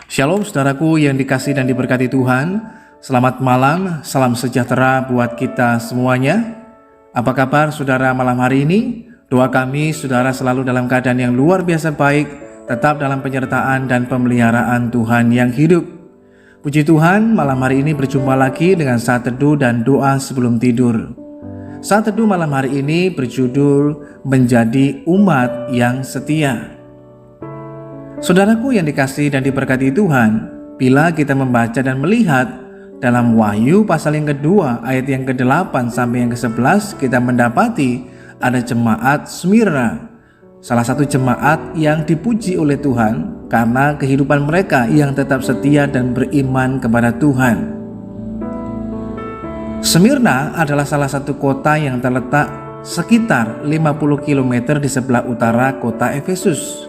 Shalom saudaraku yang dikasihi dan diberkati Tuhan. Selamat malam, salam sejahtera buat kita semuanya. Apa kabar saudara malam hari ini? Doa kami saudara selalu dalam keadaan yang luar biasa baik, tetap dalam penyertaan dan pemeliharaan Tuhan yang hidup. Puji Tuhan, malam hari ini berjumpa lagi dengan saat teduh dan doa sebelum tidur. Saat teduh malam hari ini berjudul Menjadi Umat yang Setia. Saudaraku yang dikasihi dan diberkati Tuhan, bila kita membaca dan melihat dalam Wahyu pasal yang kedua ayat yang ke-8 sampai yang ke-11, kita mendapati ada jemaat Smyrna, salah satu jemaat yang dipuji oleh Tuhan karena kehidupan mereka yang tetap setia dan beriman kepada Tuhan. Smyrna adalah salah satu kota yang terletak sekitar 50 km di sebelah utara kota Efesus.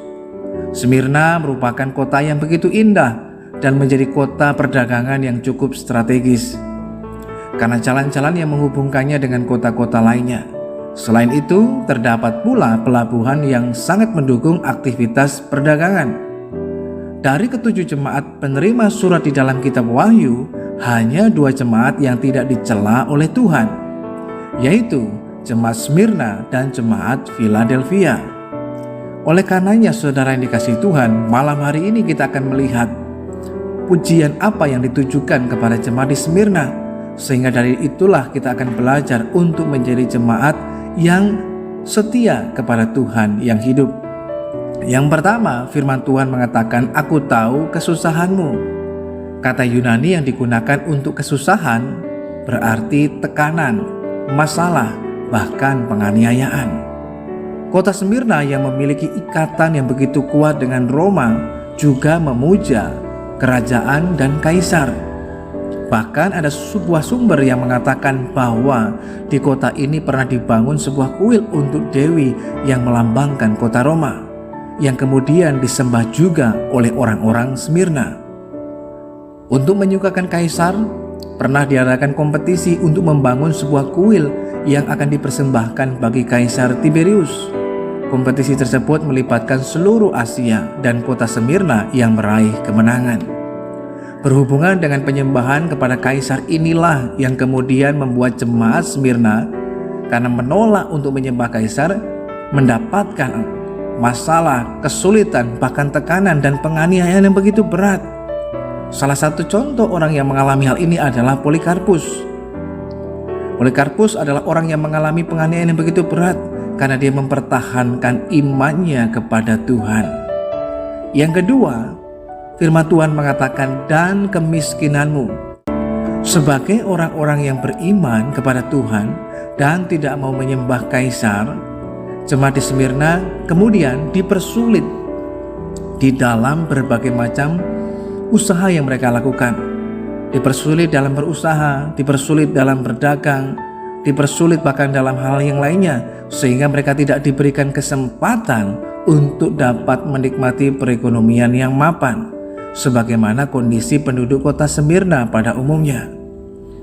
Smyrna merupakan kota yang begitu indah dan menjadi kota perdagangan yang cukup strategis karena jalan-jalan yang menghubungkannya dengan kota-kota lainnya. Selain itu, terdapat pula pelabuhan yang sangat mendukung aktivitas perdagangan. Dari ketujuh jemaat penerima surat di dalam kitab Wahyu, hanya 2 jemaat yang tidak dicela oleh Tuhan, yaitu jemaat Smyrna dan jemaat Philadelphia. Oleh karenanya saudara yang dikasihi Tuhan, malam hari ini kita akan melihat pujian apa yang ditujukan kepada jemaat di Smyrna, sehingga dari itulah kita akan belajar untuk menjadi jemaat yang setia kepada Tuhan yang hidup. Yang pertama, firman Tuhan mengatakan, "Aku tahu kesusahanmu." Kata Yunani yang digunakan untuk kesusahan berarti tekanan, masalah, bahkan penganiayaan. Kota Smyrna yang memiliki ikatan yang begitu kuat dengan Roma juga memuja kerajaan dan kaisar. Bahkan ada sebuah sumber yang mengatakan bahwa di kota ini pernah dibangun sebuah kuil untuk dewi yang melambangkan kota Roma, yang kemudian disembah juga oleh orang-orang Smyrna. Untuk menyukakan kaisar, pernah diadakan kompetisi untuk membangun sebuah kuil yang akan dipersembahkan bagi Kaisar Tiberius. Kompetisi tersebut melibatkan seluruh Asia dan kota Smyrna yang meraih kemenangan. Berhubungan dengan penyembahan kepada Kaisar inilah yang kemudian membuat jemaat Smyrna, karena menolak untuk menyembah Kaisar, mendapatkan masalah, kesulitan, bahkan tekanan dan penganiayaan yang begitu berat. Salah satu contoh orang yang mengalami hal ini adalah Polikarpus. Polikarpus adalah orang yang mengalami penganiayaan yang begitu berat karena dia mempertahankan imannya kepada Tuhan. Yang kedua, firman Tuhan mengatakan, "Dan kemiskinanmu." Sebagai orang-orang yang beriman kepada Tuhan dan tidak mau menyembah kaisar, jemaat di Smyrna kemudian dipersulit di dalam berbagai macam usaha yang mereka lakukan. Dipersulit dalam berusaha, dipersulit dalam berdagang, dipersulit bahkan dalam hal yang lainnya, sehingga mereka tidak diberikan kesempatan untuk dapat menikmati perekonomian yang mapan, sebagaimana kondisi penduduk kota Smyrna pada umumnya.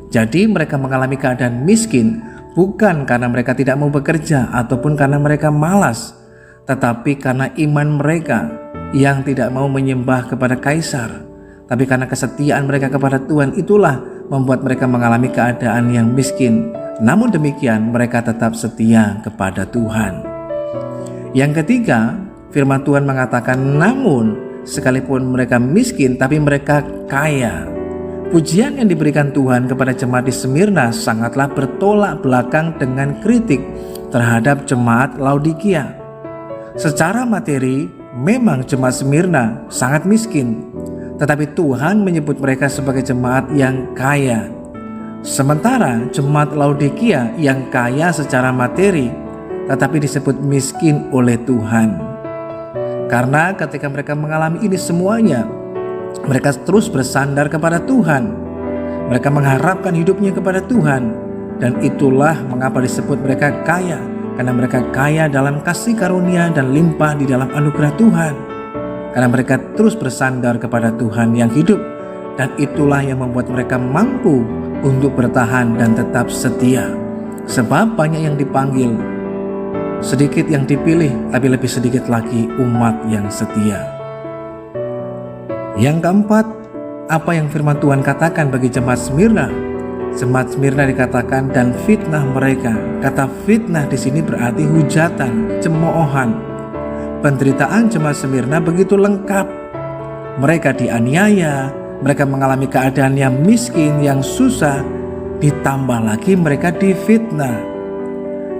Jadi mereka mengalami keadaan miskin bukan karena mereka tidak mau bekerja ataupun karena mereka malas, tetapi karena iman mereka yang tidak mau menyembah kepada kaisar. Tapi karena kesetiaan mereka kepada Tuhan itulah membuat mereka mengalami keadaan yang miskin. Namun demikian mereka tetap setia kepada Tuhan. Yang ketiga, firman Tuhan mengatakan, "Namun sekalipun mereka miskin tapi mereka kaya." Pujian yang diberikan Tuhan kepada jemaat di Smyrna sangatlah bertolak belakang dengan kritik terhadap jemaat Laodikia. Secara materi memang jemaat Smyrna sangat miskin, tetapi Tuhan menyebut mereka sebagai jemaat yang kaya. Sementara jemaat Laodikia yang kaya secara materi tetapi disebut miskin oleh Tuhan. Karena ketika mereka mengalami ini semuanya, mereka terus bersandar kepada Tuhan. Mereka mengharapkan hidupnya kepada Tuhan, dan itulah mengapa disebut mereka kaya, karena mereka kaya dalam kasih karunia dan limpah di dalam anugerah Tuhan. Karena mereka terus bersandar kepada Tuhan yang hidup, dan itulah yang membuat mereka mampu untuk bertahan dan tetap setia. Sebab banyak yang dipanggil, sedikit yang dipilih, tapi lebih sedikit lagi umat yang setia. Yang keempat, apa yang firman Tuhan katakan bagi jemaat Smyrna? Jemaat Smyrna dikatakan dan fitnah mereka. Kata fitnah di sini berarti hujatan, cemoohan. Penderitaan jemaat Smyrna begitu lengkap. Mereka dianiaya, mereka mengalami keadaan yang miskin, yang susah, ditambah lagi mereka difitnah.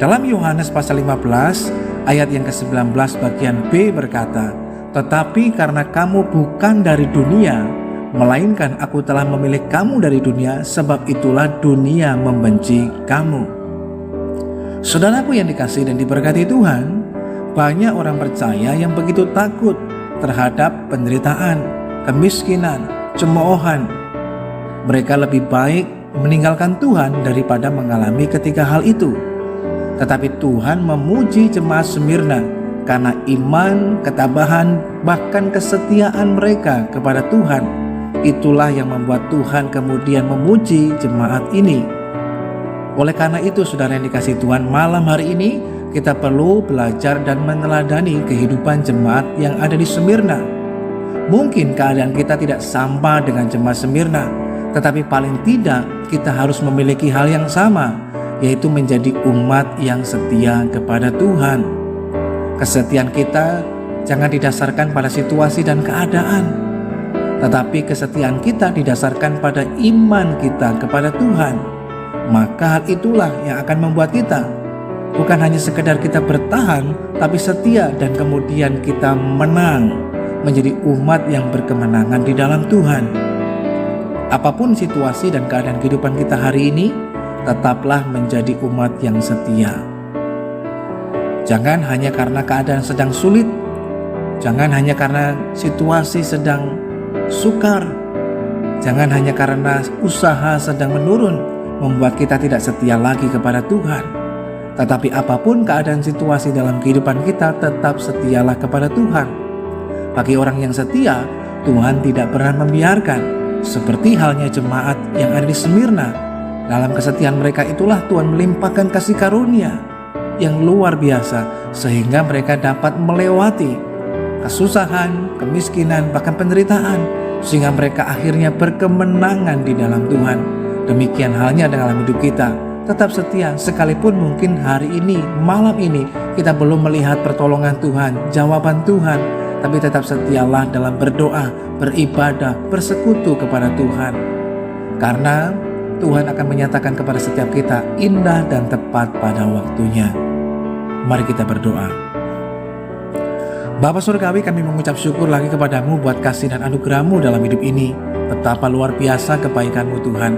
Dalam Yohanes pasal 15 ayat yang ke-19 bagian B berkata, "Tetapi karena kamu bukan dari dunia, melainkan aku telah memilih kamu dari dunia, sebab itulah dunia membenci kamu." Saudaraku yang dikasihi dan diberkati Tuhan, banyak orang percaya yang begitu takut terhadap penderitaan, kemiskinan, cemoohan. Mereka lebih baik meninggalkan Tuhan daripada mengalami ketiga hal itu. Tetapi Tuhan memuji jemaat Smyrna karena iman, ketabahan, bahkan kesetiaan mereka kepada Tuhan. Itulah yang membuat Tuhan kemudian memuji jemaat ini. Oleh karena itu, saudara yang dikasihi Tuhan, malam hari ini kita perlu belajar dan meneladani kehidupan jemaat yang ada di Smyrna. Mungkin keadaan kita tidak sama dengan jemaat Smyrna, tetapi paling tidak kita harus memiliki hal yang sama, yaitu menjadi umat yang setia kepada Tuhan. Kesetiaan kita jangan didasarkan pada situasi dan keadaan, tetapi kesetiaan kita didasarkan pada iman kita kepada Tuhan. Maka hal itulah yang akan membuat kita bukan hanya sekedar kita bertahan, tapi setia dan kemudian kita menang, menjadi umat yang berkemenangan di dalam Tuhan. Apapun situasi dan keadaan kehidupan kita hari ini, tetaplah menjadi umat yang setia. Jangan hanya karena keadaan sedang sulit, jangan hanya karena situasi sedang sukar, jangan hanya karena usaha sedang menurun membuat kita tidak setia lagi kepada Tuhan. Tetapi apapun keadaan situasi dalam kehidupan kita, tetap setialah kepada Tuhan. Bagi orang yang setia, Tuhan tidak pernah membiarkan. Seperti halnya jemaat yang ada di Smyrna, dalam kesetiaan mereka itulah Tuhan melimpahkan kasih karunia yang luar biasa, sehingga mereka dapat melewati kesusahan, kemiskinan, bahkan penderitaan, sehingga mereka akhirnya berkemenangan di dalam Tuhan. Demikian halnya dalam hidup kita, tetap setia sekalipun mungkin hari ini, malam ini kita belum melihat pertolongan Tuhan, jawaban Tuhan, tapi tetap setialah dalam berdoa, beribadah, bersekutu kepada Tuhan. Karena Tuhan akan menyatakan kepada setiap kita indah dan tepat pada waktunya. Mari kita berdoa. Bapa Surgawi, kami mengucap syukur lagi kepadamu buat kasih dan anugerah-Mu dalam hidup ini. Betapa luar biasa kebaikan-Mu Tuhan.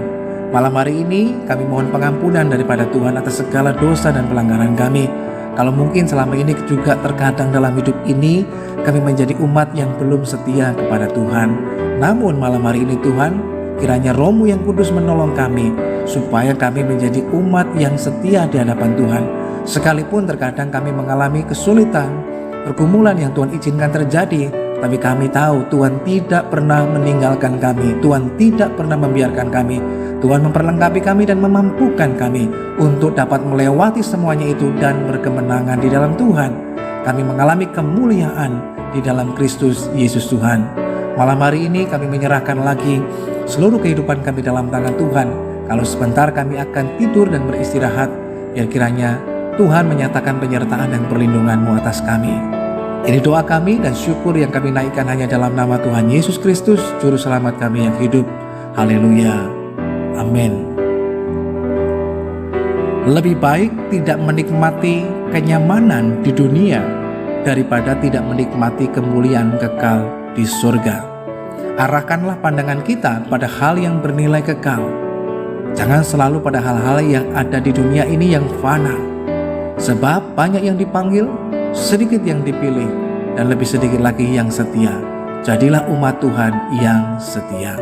Malam hari ini kami mohon pengampunan daripada Tuhan atas segala dosa dan pelanggaran kami. Kalau mungkin selama ini juga terkadang dalam hidup ini kami menjadi umat yang belum setia kepada Tuhan. Namun malam hari ini Tuhan, kiranya Roh-Mu yang kudus menolong kami supaya kami menjadi umat yang setia di hadapan Tuhan. Sekalipun terkadang kami mengalami kesulitan, pergumulan yang Tuhan izinkan terjadi, tapi kami tahu Tuhan tidak pernah meninggalkan kami. Tuhan tidak pernah membiarkan kami. Tuhan memperlengkapi kami dan memampukan kami untuk dapat melewati semuanya itu dan berkemenangan di dalam Tuhan. Kami mengalami kemuliaan di dalam Kristus Yesus Tuhan. Malam hari ini kami menyerahkan lagi seluruh kehidupan kami dalam tangan Tuhan. Kalau sebentar kami akan tidur dan beristirahat, biar kiranya Tuhan menyatakan penyertaan dan perlindungan-Mu atas kami. Ini doa kami dan syukur yang kami naikkan hanya dalam nama Tuhan Yesus Kristus, Juru Selamat kami yang hidup. Haleluya. Amin. Lebih baik tidak menikmati kenyamanan di dunia daripada tidak menikmati kemuliaan kekal di surga. Arahkanlah pandangan kita pada hal yang bernilai kekal. Jangan selalu pada hal-hal yang ada di dunia ini yang fana. Sebab banyak yang dipanggil, sedikit yang dipilih, dan lebih sedikit lagi yang setia. Jadilah umat Tuhan yang setia.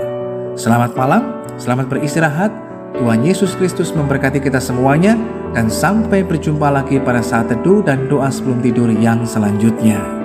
Selamat malam, selamat beristirahat. Tuhan Yesus Kristus memberkati kita semuanya, dan sampai berjumpa lagi pada saat teduh dan doa sebelum tidur yang selanjutnya.